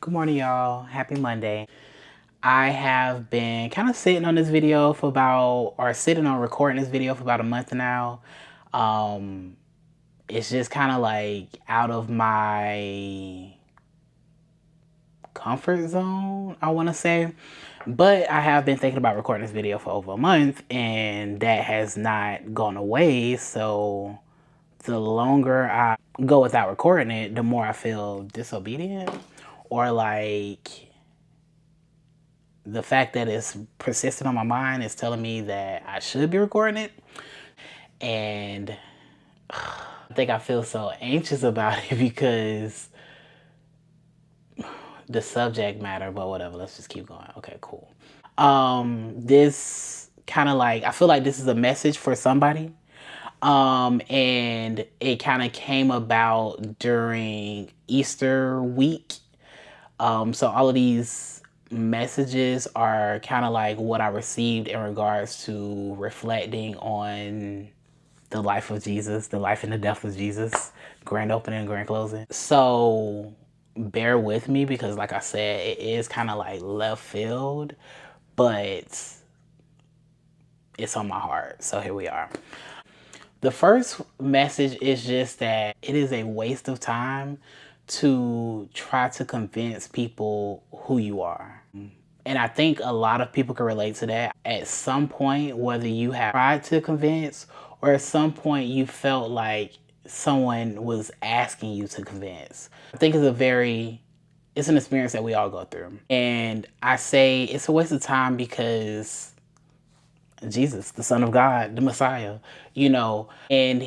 Good morning, y'all. Happy Monday. I have been kind of sitting on this video for sitting on recording this video for about a month now. Um, it's just kind of like out of my comfort zone, I want to say. But I have been thinking about recording this video for over a month, and that has not gone away. So the longer I go without recording it, the more I feel disobedient, or like the fact that it's persistent on my mind is telling me that I should be recording it. And I think I feel so anxious about it because the subject matter, but whatever, let's just keep going. Okay, cool. This kind of like, I feel like this is a message for somebody. And it kind of came about during Easter week. So all of these messages are kind of like what I received in regards to reflecting on the life of Jesus, the life and the death of Jesus, grand opening and grand closing. So bear with me because, like I said, it is kind of like left field, but it's on my heart. So here we are. The first message is just that it is a waste of time to try to convince people who you are. And I think a lot of people can relate to that. At some point, whether you have tried to convince or at some point you felt like someone was asking you to convince. I think it's an experience that we all go through. And I say it's a waste of time because Jesus, the Son of God, the Messiah, and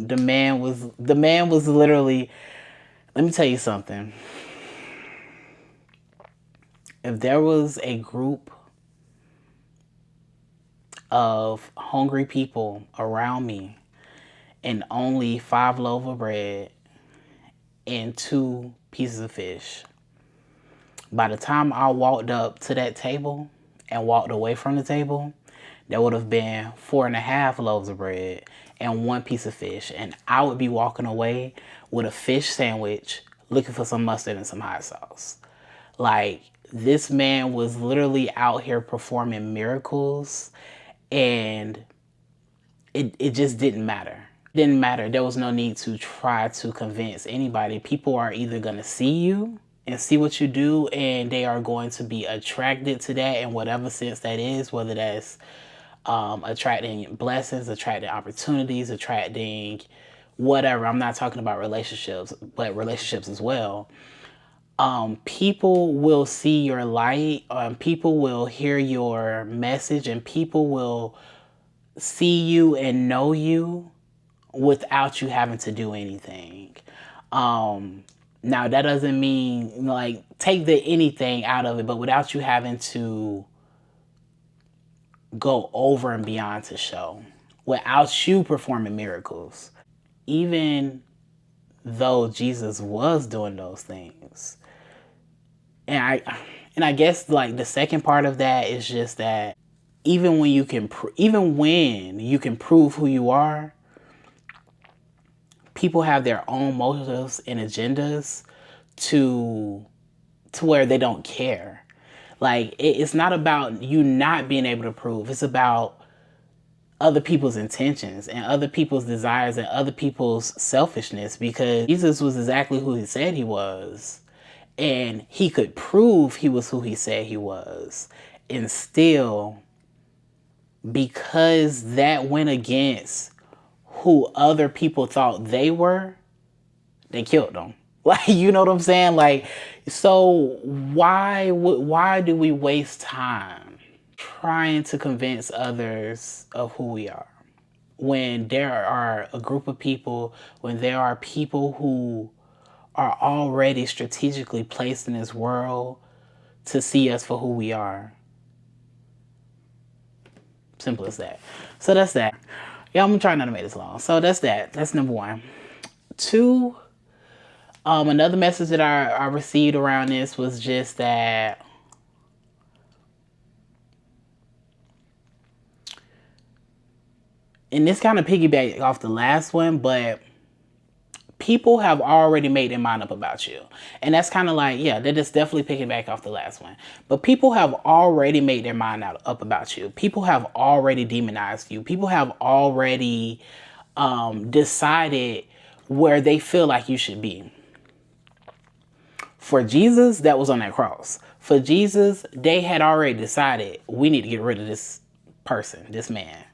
the man was literally, let me tell you something. If there was a group of hungry people around me and only 5 loaves of bread and 2 pieces of fish, by the time I walked up to that table and walked away from the table, there would have been 4.5 loaves of bread and 1 piece of fish. And I would be walking away with a fish sandwich looking for some mustard and some hot sauce. Like, this man was literally out here performing miracles, and it just didn't matter. It didn't matter. There was no need to try to convince anybody. People are either going to see you and see what you do, and they are going to be attracted to that in whatever sense that is, whether that's attracting blessings, attracting opportunities, attracting whatever. I'm not talking about relationships, but relationships as well. People will see your light, people will hear your message, and people will see you and know you without you having to do anything. Now that doesn't mean like take the anything out of it, but without you having to go over and beyond to show, without you performing miracles. Even though Jesus was doing those things. And I guess like the second part of that is just that even when you can prove who you are, people have their own motives and agendas to where they don't care. Like, it's not about you not being able to prove. It's about other people's intentions and other people's desires and other people's selfishness, because Jesus was exactly who he said he was. And he could prove he was who he said he was. And still, because that went against who other people thought they were, they killed them. Like, you know what I'm saying? Like, so why do we waste time trying to convince others of who we are when there are a group of people, when there are people who are already strategically placed in this world to see us for who we are? Simple as that. So that's that. Yeah, I'm gonna try not to make this long. So that's that. That's number 1. 2, another message that I received around this was just that and this kind of piggyback off the last one, but people have already made their mind up about you. And that's kind of like, yeah, that is definitely picking back off the last one. But people have already made their mind up about you. People have already demonized you. People have already decided where they feel like you should be. For Jesus, that was on that cross. For Jesus, they had already decided we need to get rid of this person, this man.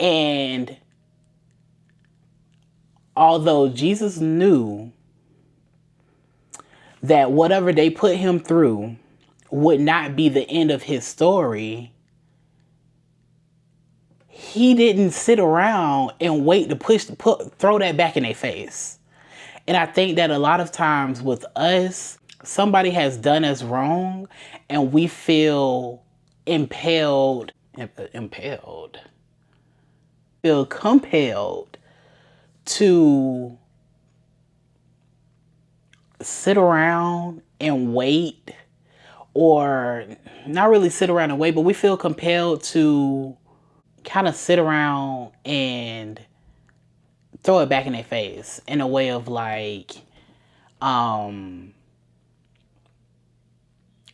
And although Jesus knew that whatever they put him through would not be the end of his story, he didn't sit around and wait to throw that back in their face. And I think that a lot of times with us, somebody has done us wrong and we feel feel compelled to sit around and wait, or not really sit around and wait, but we feel compelled to kind of sit around and throw it back in their face in a way of like,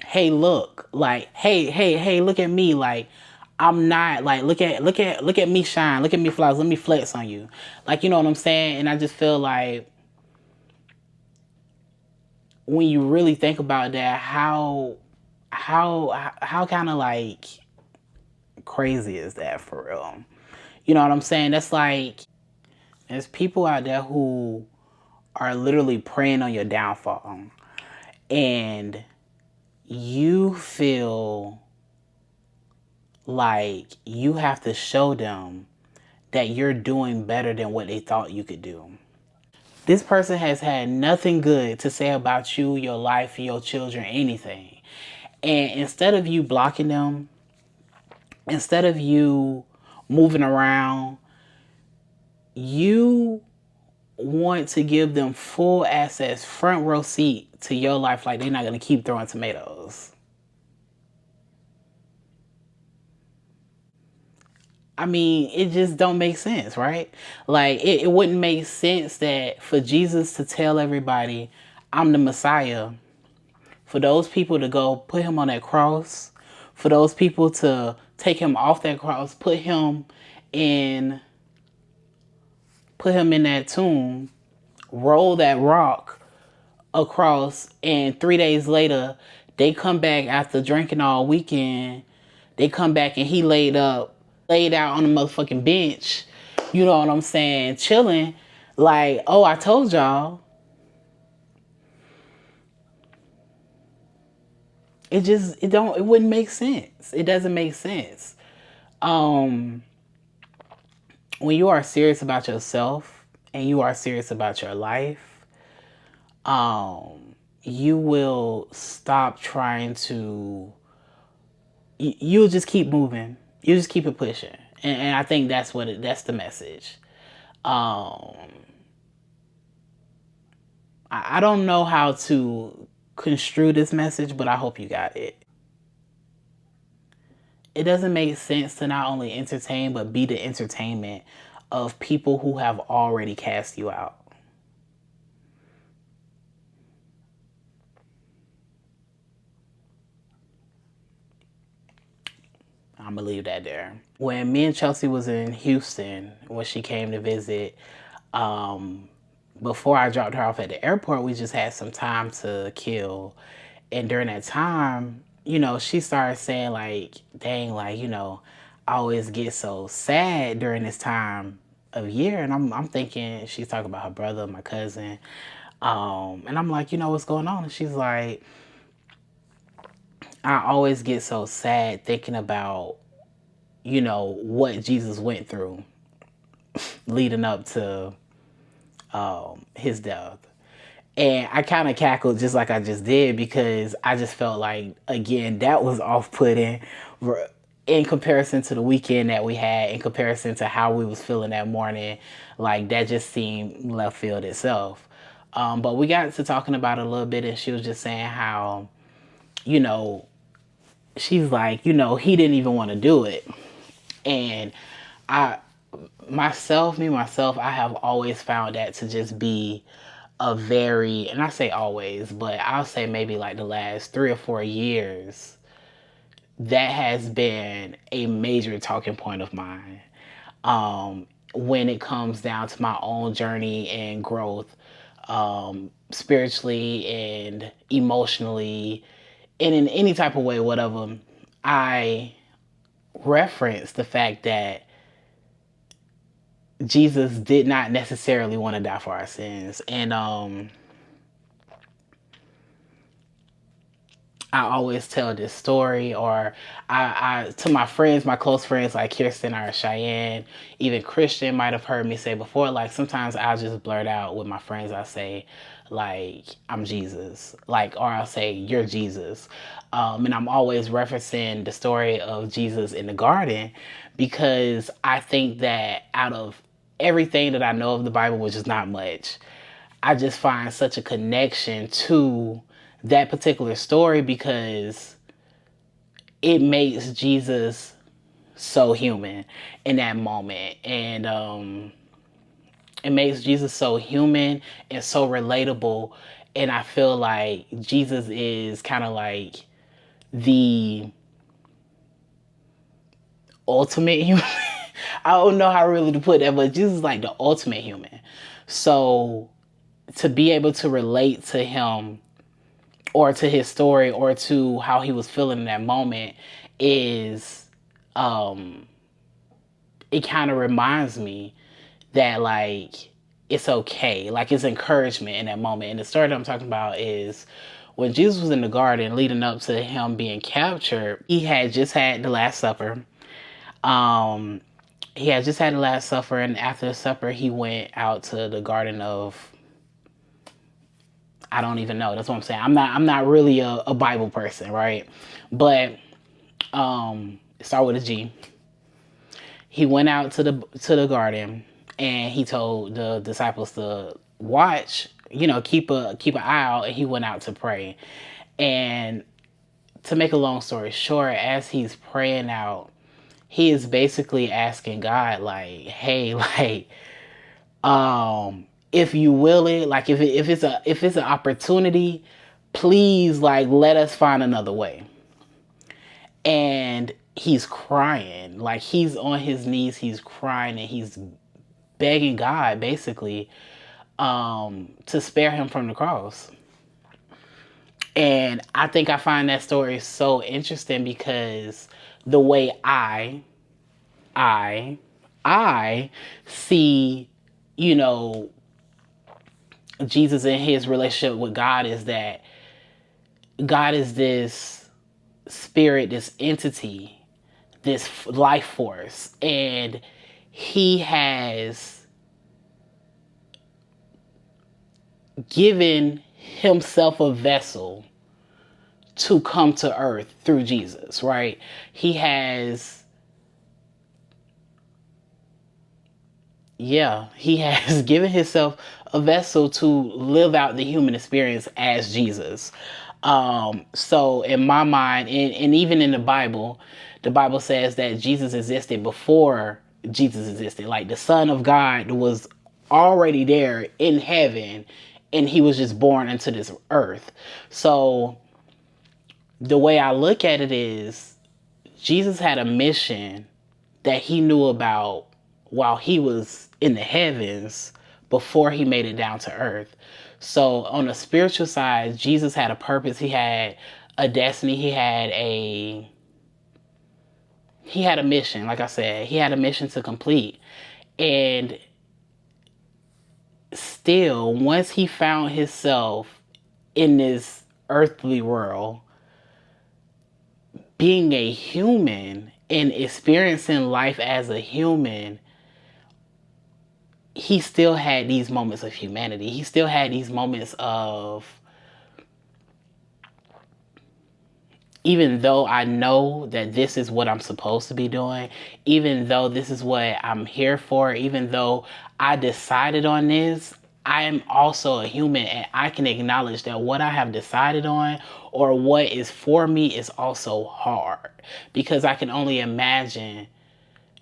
hey, look, like, hey, look at me, like, I'm not, like, look at me shine, look at me flex, let me flex on you, like, you know what I'm saying? And I just feel like when you really think about that, how kind of like crazy is that for real? You know what I'm saying? That's like, there's people out there who are literally preying on your downfall, and you feel like you have to show them that you're doing better than what they thought you could do. This person has had nothing good to say about you, your life, your children, anything. And instead of you blocking them, instead of you moving around, you want to give them full access, front row seat to your life, like they're not going to keep throwing tomatoes. I mean, it just don't make sense, right? Like, it wouldn't make sense that for Jesus to tell everybody, I'm the Messiah, for those people to go put him on that cross, for those people to take him off that cross, put him in that tomb, roll that rock across, and 3 days later, they come back after drinking all weekend. They come back and he laid out on the motherfucking bench. You know what I'm saying? Chilling. Like, oh, I told y'all. It wouldn't make sense. It doesn't make sense. When you are serious about yourself and you are serious about your life, you will stop trying to, you'll just keep moving. You just keep it pushing. And I think that's that's the message. I don't know how to construe this message, but I hope you got it. It doesn't make sense to not only entertain, but be the entertainment of people who have already cast you out. I'm gonna leave that there. When me and Chelsea was in Houston, when she came to visit, before I dropped her off at the airport, we just had some time to kill. And during that time, you know, she started saying like, dang, like, you know, I always get so sad during this time of year. And I'm thinking she's talking about her brother, my cousin. And I'm like, you know, what's going on? And she's like, I always get so sad thinking about, you know, what Jesus went through leading up to his death. And I kind of cackled just like I just did, because I just felt like, again, that was off-putting in comparison to the weekend that we had, in comparison to how we was feeling that morning. Like, that just seemed left field itself. But we got to talking about it a little bit, and she was just saying how, you know, she's like, you know, he didn't even want to do it. And myself, I have always found that to just be a very, and I say always, but I'll say maybe like the last 3 or 4 years, that has been a major talking point of mine. When it comes down to my own journey and growth, spiritually and emotionally, and in any type of way, whatever, I reference the fact that Jesus did not necessarily want to die for our sins. And I always tell this story, or I to my friends, my close friends like Kirsten or Cheyenne, even Christian might have heard me say before. Like sometimes I'll just blurt out with my friends. I say, like, I'm Jesus, like, or I'll say you're Jesus, and I'm always referencing the story of Jesus in the garden because I think that out of everything that I know of the Bible, which is not much, I just find such a connection to that particular story because it makes Jesus so human in that moment. And it makes Jesus so human and so relatable. And I feel like Jesus is kind of like the ultimate human. I don't know how really to put that, but Jesus is like the ultimate human. So to be able to relate to him or to his story or to how he was feeling in that moment is it kind of reminds me that like it's okay, like it's encouragement in that moment. And the story that I'm talking about is when Jesus was in the garden leading up to him being captured. He had just had the Last Supper. um he had just had the Last Supper, and after the supper he went out to the Garden of, I don't even know. That's what I'm saying. I'm not really a Bible person, right? But it started with a G. He went out to the garden and he told the disciples to watch, keep an eye out, and he went out to pray. And to make a long story short, as he's praying out, he is basically asking God, like, hey, like, if you will it, like if it's an opportunity, please, like, let us find another way. And he's crying, like he's on his knees, he's crying, and he's begging God basically to spare him from the cross. And I think I find that story so interesting because the way I I see, you know, Jesus and his relationship with God is that God is this spirit, this entity, this life force, and he has given himself a vessel to come to earth through Jesus, right? He has, yeah, he has given himself a vessel to live out the human experience as Jesus. So in my mind, and even in the Bible says that Jesus existed before Jesus existed. Like the Son of God was already there in heaven, and he was just born into this earth. So the way I look at it is Jesus had a mission that he knew about while he was in the heavens before he made it down to earth. So on the spiritual side, Jesus had a purpose. He had a destiny. He had a mission. Like I said, he had a mission to complete. And still, once he found himself in this earthly world, being a human and experiencing life as a human, he still had these moments of humanity. He still had these moments of, even though I know that this is what I'm supposed to be doing, even though this is what I'm here for, even though I decided on this, I am also a human, and I can acknowledge that what I have decided on or what is for me is also hard, because I can only imagine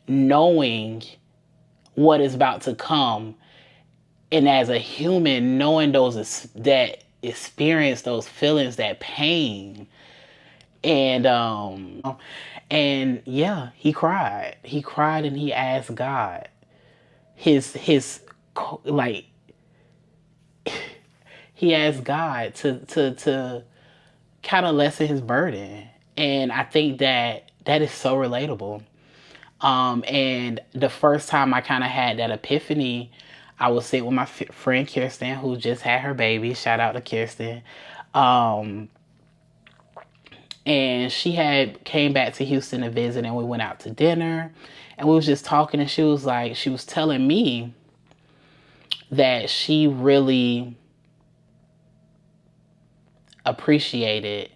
knowing what is about to come. And as a human, knowing that experience those feelings, that pain, and yeah, he cried. He cried and he asked God, his like he asked God to kind of lessen his burden. And I think that is so relatable. And the first time I kind of had that epiphany, I was sitting with my friend Kirsten, who just had her baby. Shout out to Kirsten. And she had came back to Houston to visit, and we went out to dinner, and we was just talking, and she was telling me that she really appreciated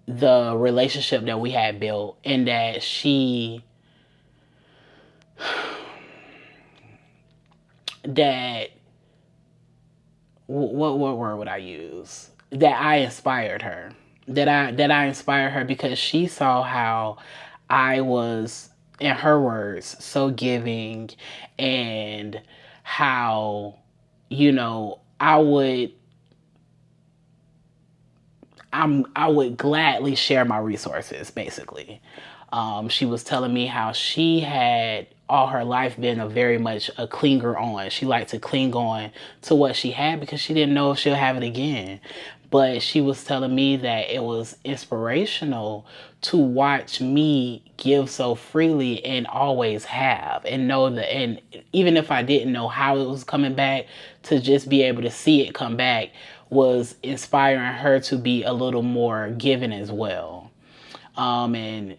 the relationship that we had built, and that that what word would I use? That I inspired her. That I inspired her because she saw how I was, in her words, so giving, and how, I would gladly share my resources, basically. She was telling me how she had all her life been a very much a clinger on. She liked to cling on to what she had because she didn't know if she'll have it again. But she was telling me that it was inspirational to watch me give so freely and always have, and know that, and even if I didn't know how it was coming back, to just be able to see it come back was inspiring her to be a little more giving as well. And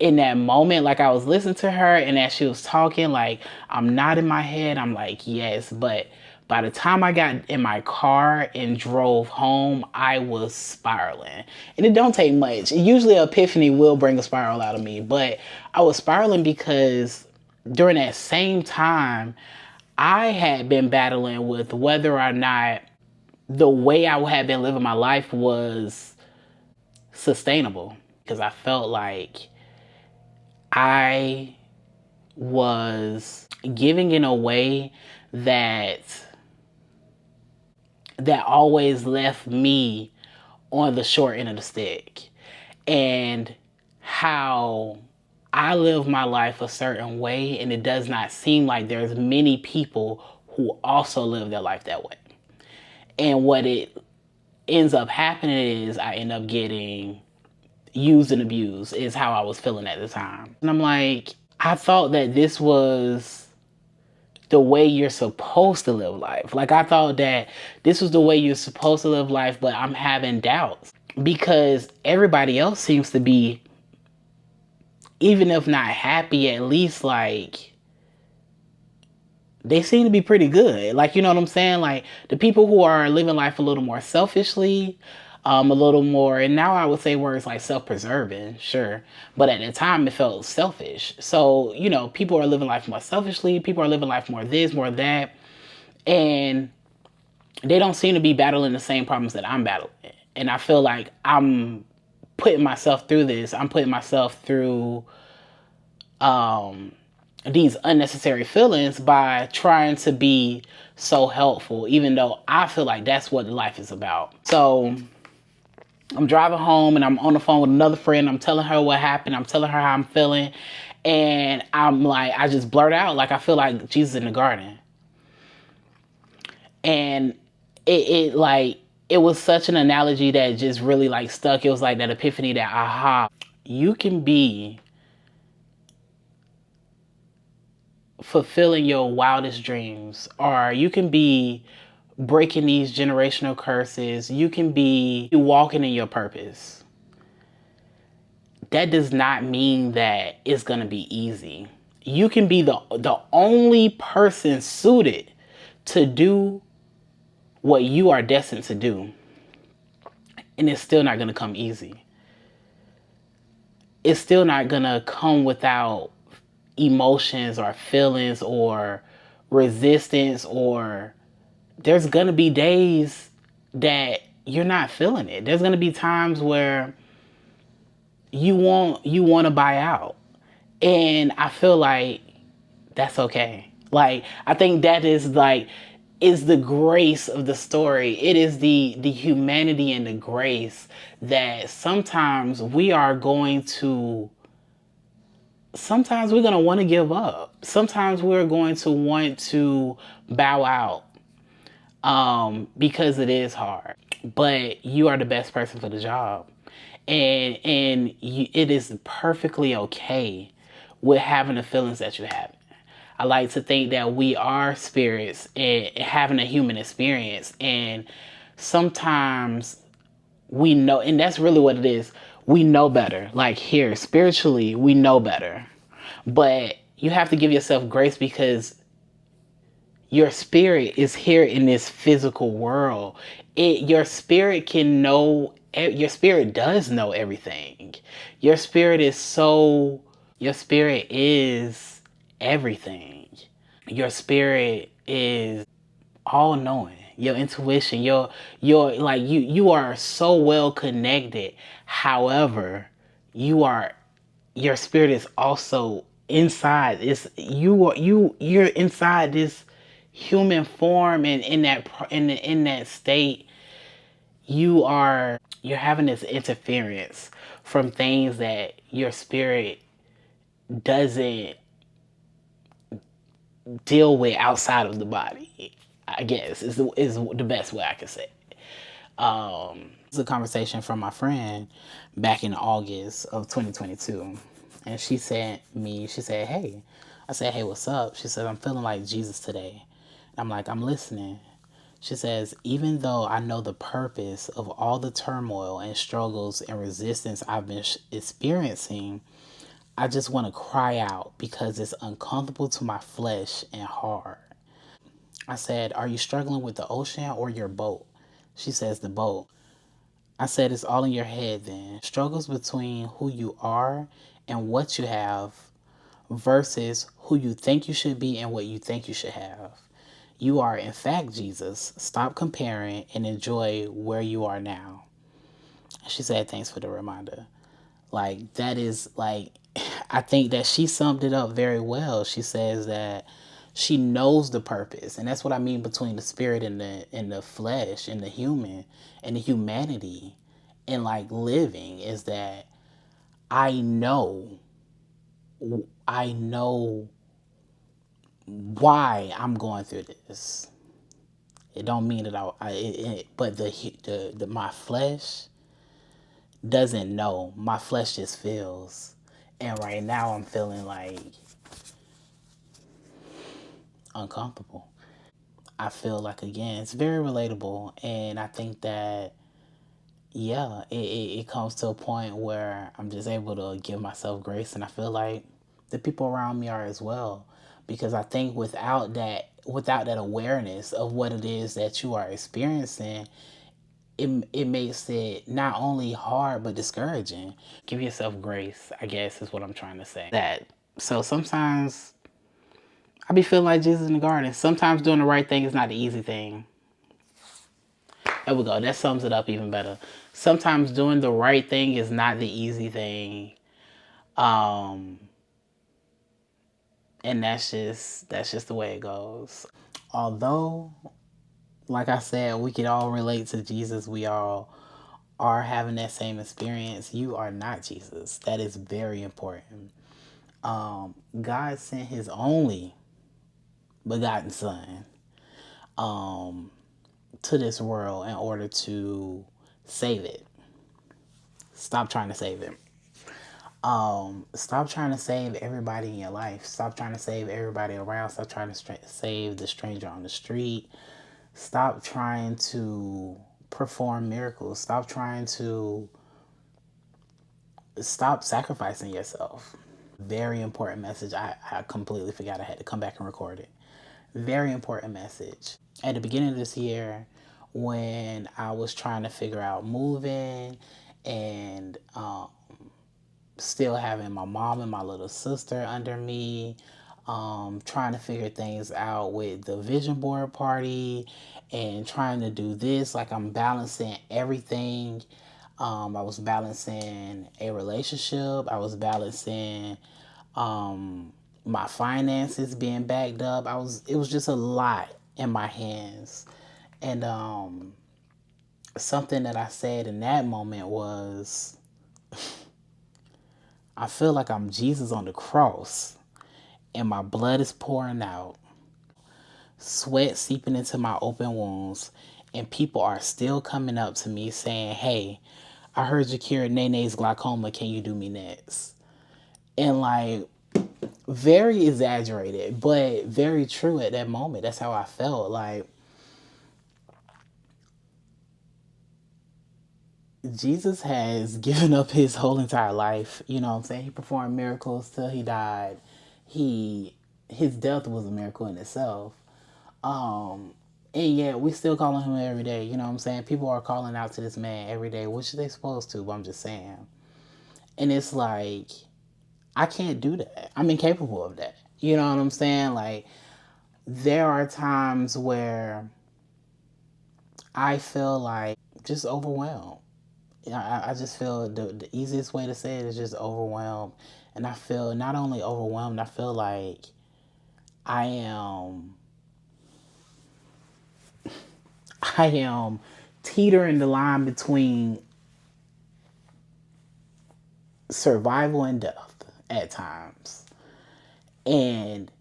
in that moment, like, I was listening to her, and as she was talking, like, I'm nodding my head, I'm like, yes. But by the time I got in my car and drove home, I was spiraling. And it don't take much. Usually an epiphany will bring a spiral out of me, but I was spiraling because during that same time, I had been battling with whether or not the way I had been living my life was sustainable, because I felt like I was giving in a way that always left me on the short end of the stick. And how I live my life a certain way, and it does not seem like there's many people who also live their life that way. And what it ends up happening is I end up getting used and abused, is how I was feeling at the time. And I'm like, I thought that this was the way you're supposed to live life. Like, I thought that this was the way you're supposed to live life, but I'm having doubts because everybody else seems to be, even if not happy, at least like they seem to be pretty good. Like, you know what I'm saying? Like, the people who are living life a little more selfishly, a little more, and now I would say words like self-preserving, sure. But at the time, it felt selfish. So, people are living life more selfishly. People are living life more this, more that. And they don't seem to be battling the same problems that I'm battling. And I feel like I'm putting myself through this. I'm putting myself through these unnecessary feelings by trying to be so helpful, even though I feel like that's what life is about. So I'm driving home and I'm on the phone with another friend. I'm telling her what happened. I'm telling her how I'm feeling. And I'm like, I just blurt out, like, I feel like Jesus in the garden. And it was such an analogy that just really like stuck. It was like that epiphany, that aha. You can be fulfilling your wildest dreams, or you can be breaking these generational curses. You can be walking in your purpose. That does not mean that it's going to be easy. You can be the only person suited to do what you are destined to do, and it's still not going to come easy. It's still not going to come without emotions or feelings or resistance, or there's going to be days that you're not feeling it. There's going to be times where you want to buy out. And I feel like That's okay. Like, I think that is like, is the grace of the story. It is the humanity and the grace that sometimes we're going to want to give up. Sometimes we're going to want to bow out, because it is hard. But you are the best person for the job, and it is perfectly okay with having the feelings that you have. I like to think that we are spirits and having a human experience, and sometimes we know, and that's really what it is. We know better. Like, here, spiritually, we know better, but you have to give yourself grace because your spirit is here in this physical world. Your spirit can know, your spirit does know everything. Your spirit is so, your spirit is everything. Your spirit is all knowing. Your intuition, your like you are so well connected. However, you are, your spirit is also inside. It's you're inside this human form, and in that state, you're having this interference from things that your spirit doesn't deal with outside of the body. I guess is the best way I can say it. It's a conversation from my friend back in August of 2022, and she said, "Hey," I said, "Hey, what's up?" She said, "I'm feeling like Jesus today." I'm like, "I'm listening." She says, "Even though I know the purpose of all the turmoil and struggles and resistance I've been experiencing, I just want to cry out because it's uncomfortable to my flesh and hard." I said, "Are you struggling with the ocean or your boat?" She says, "The boat." I said, "It's all in your head then. Struggles between who you are and what you have versus who you think you should be and what you think you should have. You are, in fact, Jesus. Stop comparing and enjoy where you are now." She said, "Thanks for the reminder." Like, that is like, I think that she summed it up very well. She says that she knows the purpose, and that's what I mean between the spirit and the flesh and the human and the humanity, and like living, is that I know I know why I'm going through this. It don't mean that but the my flesh doesn't know. My flesh just feels, and right now I'm feeling like uncomfortable. I feel like, again, it's very relatable, and I think that, yeah, it comes to a point where I'm just able to give myself grace, and I feel like the people around me are as well, because I think without that awareness of what it is that you are experiencing, it makes it not only hard but discouraging. Give yourself grace, I guess, is what I'm trying to say. That, so sometimes I be feeling like Jesus in the garden. Sometimes doing the right thing is not the easy thing. There we go. That sums it up even better. Sometimes doing the right thing is not the easy thing. Um, and that's just the way it goes. Although, like I said, we can all relate to Jesus. We all are having that same experience. You are not Jesus. That is very important. God sent his only begotten son, to this world in order to save it. Stop trying to save it. Stop trying to save everybody in your life. Stop trying to save everybody around. Stop trying to save the stranger on the street. Stop trying to perform miracles. Stop sacrificing yourself. Very important message. I completely forgot I had to come back and record it. Very important message. At the beginning of this year, when I was trying to figure out moving, and still having my mom and my little sister under me, trying to figure things out with the vision board party, and trying to do this, like, I'm balancing everything. I was balancing a relationship. I was balancing my finances being backed up. It was just a lot in my hands. And something that I said in that moment was, I feel like I'm Jesus on the cross and my blood is pouring out, sweat seeping into my open wounds, and people are still coming up to me saying, "Hey, I heard you cured Nene's glaucoma. Can you do me next?" And like, very exaggerated, but very true at that moment. That's how I felt. Like, Jesus has given up his whole entire life. You know what I'm saying? He performed miracles till he died. He his death was a miracle in itself. Um and yet we still calling him every day. You know what I'm saying? People are calling out to this man every day, which they supposed to, but I'm just saying. And it's like, I can't do that. I'm incapable of that. You know what I'm saying? Like, there are times where I feel like just overwhelmed. I just feel the easiest way to say it is just overwhelmed. And I feel not only overwhelmed, I feel like I am I am teetering the line between survival and death at times. And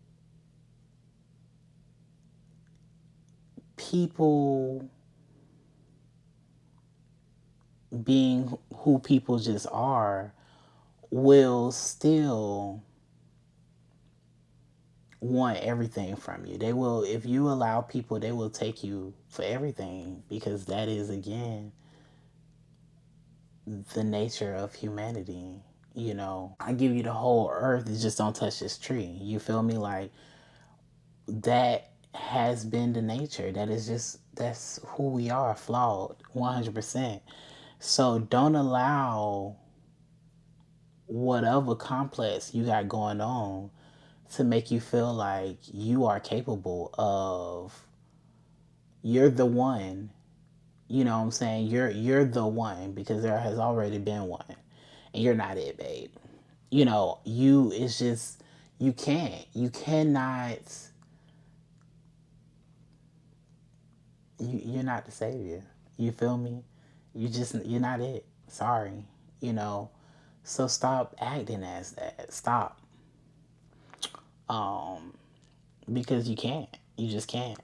people being who people just are will still want everything from you. They will, if you allow people, they will take you for everything, because that is, again, the nature of humanity. You know, I give you the whole earth, just don't touch this tree. You feel me? Like, that has been the nature. That is just, that's who we are, flawed 100%. So don't allow whatever complex you got going on to make you feel like you are capable of, you're the one. You know what I'm saying? You're the one, because there has already been one. And you're not it, babe. You know, you, it's just, you can't. You cannot, you're not the savior. You feel me? You're not it. Sorry. You know. So stop acting as that. Stop. Um because you can't. You just can't.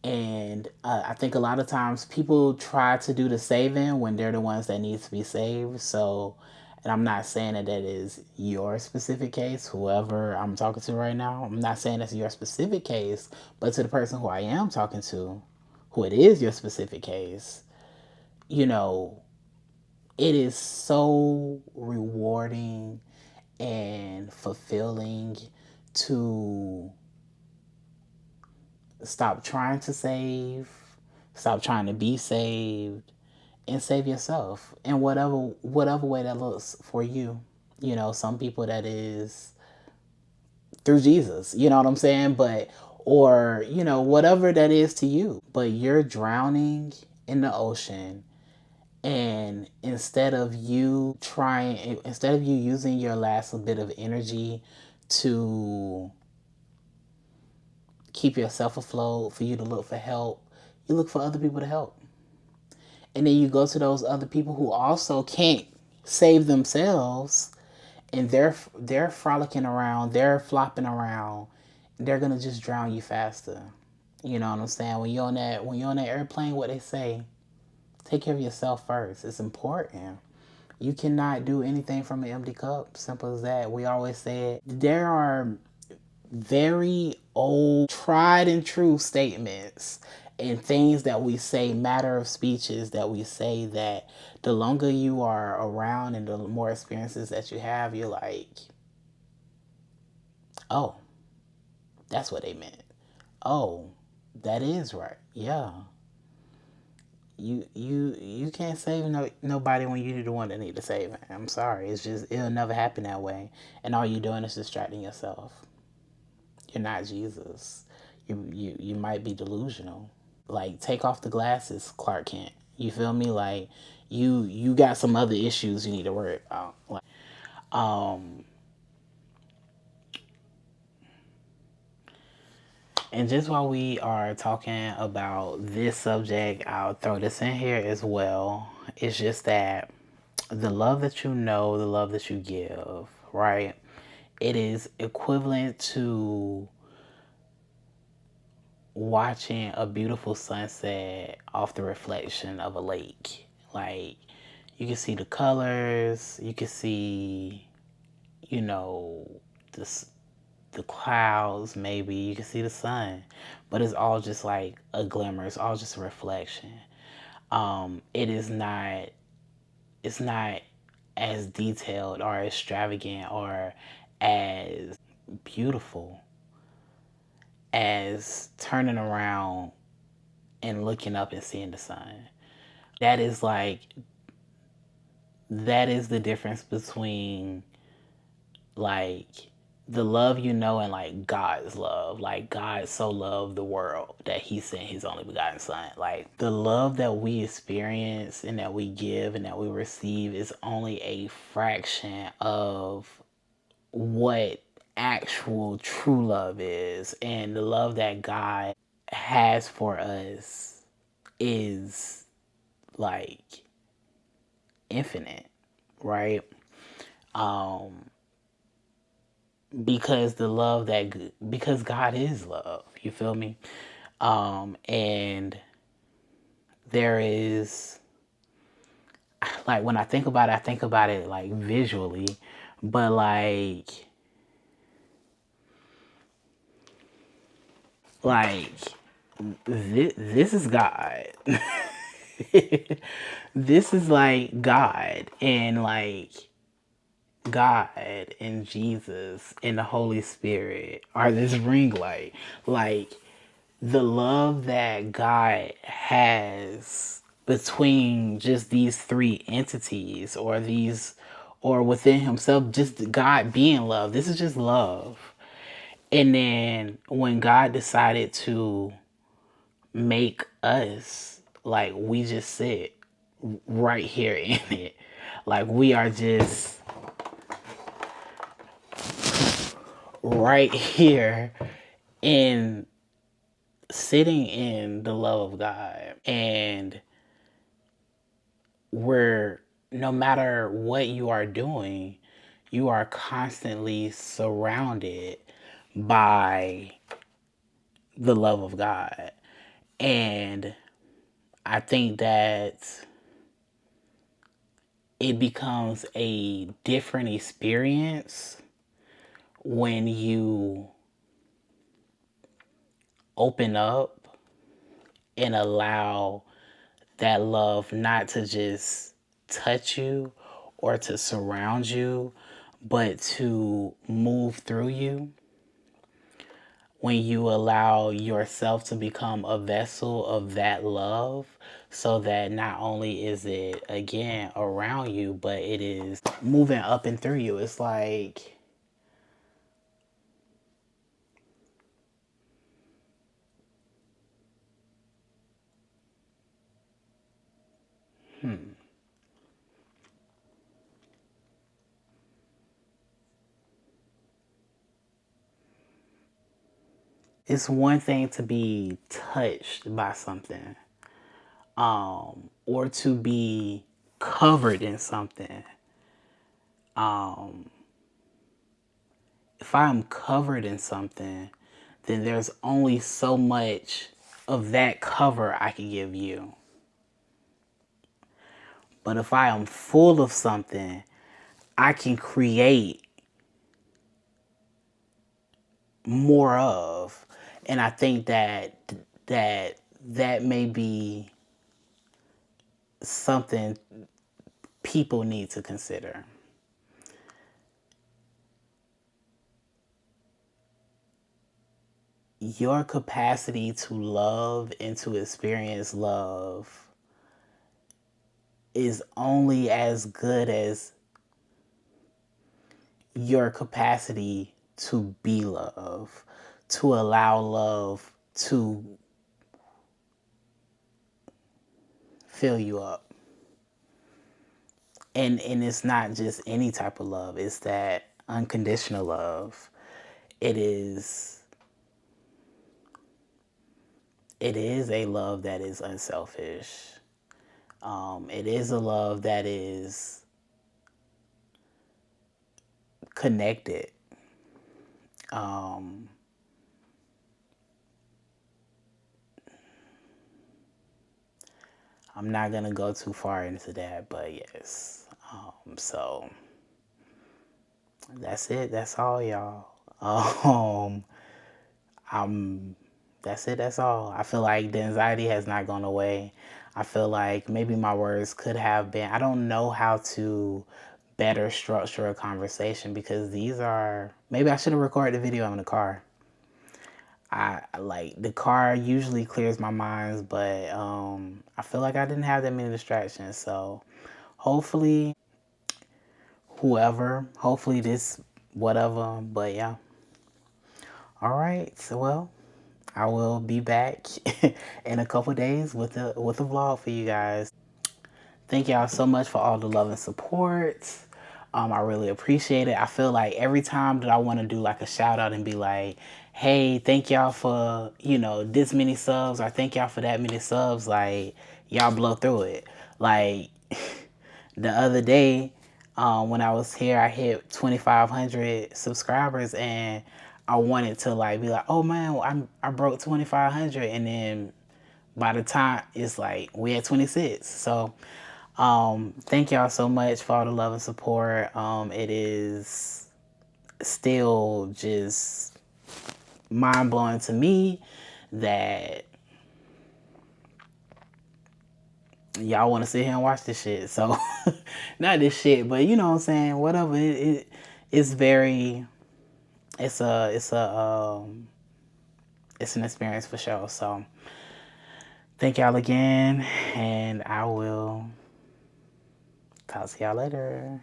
And I think a lot of times people try to do the saving when they're the ones that need to be saved. So, and I'm not saying that that is your specific case, whoever I'm talking to right now. I'm not saying that's your specific case, but to the person who I am talking to, who it is your specific case, you know, it is so rewarding and fulfilling to stop trying to save, stop trying to be saved, and save yourself in whatever way that looks for you. You know, some people that is through Jesus, you know what I'm saying? But, or, you know, whatever that is to you. But you're drowning in the ocean, and instead of you using your last bit of energy to keep yourself afloat, for you to look for help, you look for other people to help. And then you go to those other people who also can't save themselves, and they're frolicking around, they're flopping around, they're gonna just drown you faster. You know what I'm saying? When you're on that airplane, what they say, take care of yourself first. It's important. You cannot do anything from an empty cup. Simple as that. We always say it. There are very old, tried and true statements and things that we say, matter of speeches that we say, that the longer you are around and the more experiences that you have, you're like, oh, that's what they meant. Oh, that is right. Yeah. You can't save nobody when you're the one that need to save. I'm sorry. It's just, it'll never happen that way. And all you're doing is distracting yourself. You're not Jesus. You might be delusional. Like, take off the glasses, Clark Kent. You feel me? Like, you got some other issues you need to worry about. Like, um And just while we are talking about this subject, I'll throw this in here as well. It's just that the love that you know, the love that you give, right? It is equivalent to watching a beautiful sunset off the reflection of a lake. Like, you can see the colors, you can see, you know, the, the clouds, maybe, you can see the sun, but it's all just like a glimmer, it's all just a reflection. It is not, it's not as detailed or extravagant or as beautiful as turning around and looking up and seeing the sun. That is like, that is the difference between like the love you know and like God's love. Like, God so loved the world that he sent his only begotten son. Like, the love that we experience and that we give and that we receive is only a fraction of what actual true love is. And the love that God has for us is like infinite, right? Um, because the love that, because God is love, you feel me? And there is, like, when I think about it, I think about it like visually, but like this is God. This is like God, and like God and Jesus and the Holy Spirit are this ring light. Like, the love that God has between just these three entities, or these, or within himself, just God being love. This is just love. And then when God decided to make us, like, we just sit right here in it. Like, we are just right here in sitting in the love of God. And we're, no matter what you are doing, you are constantly surrounded by the love of God. And I think that it becomes a different experience when you open up and allow that love not to just touch you or to surround you, but to move through you. When you allow yourself to become a vessel of that love, so that not only is it, again, around you, but it is moving up and through you. It's like, it's one thing to be touched by something, or to be covered in something. If I'm covered in something, then there's only so much of that cover I can give you. But if I am full of something, I can create more of. And I think that may be something people need to consider. Your capacity to love and to experience love is only as good as your capacity to be love, to allow love to fill you up. And it's not just any type of love, it's that unconditional love. It is it is a love that is unselfish. It is a love that is connected. Um, I'm not gonna go too far into that, but yes. So that's it. That's all, y'all. Um, I'm. That's it. That's all. I feel like the anxiety has not gone away. I feel like maybe my words could have been. I don't know how to better structure a conversation because these are. Maybe I should have recorded the video in the car. I like the car usually clears my mind, but I feel like I didn't have that many distractions. So hopefully, hopefully this, whatever. But yeah, all right. So well, I will be back in a couple days with a vlog for you guys. Thank y'all so much for all the love and support. I really appreciate it. I feel like every time that I want to do like a shout out and be like, hey, thank y'all for, this many subs or thank y'all for that many subs, like, y'all blow through it. Like, the other day, when I was here, I hit 2,500 subscribers and I wanted to like be like, oh man, I broke 2,500, and then by the time it's like we at 26. So thank y'all so much for all the love and support. It is still just mind blowing to me that y'all want to sit here and watch this shit. So, not this shit, but you know what I'm saying. Whatever. It's very. It's an experience for sure. So, thank y'all again, and I will talk to y'all later.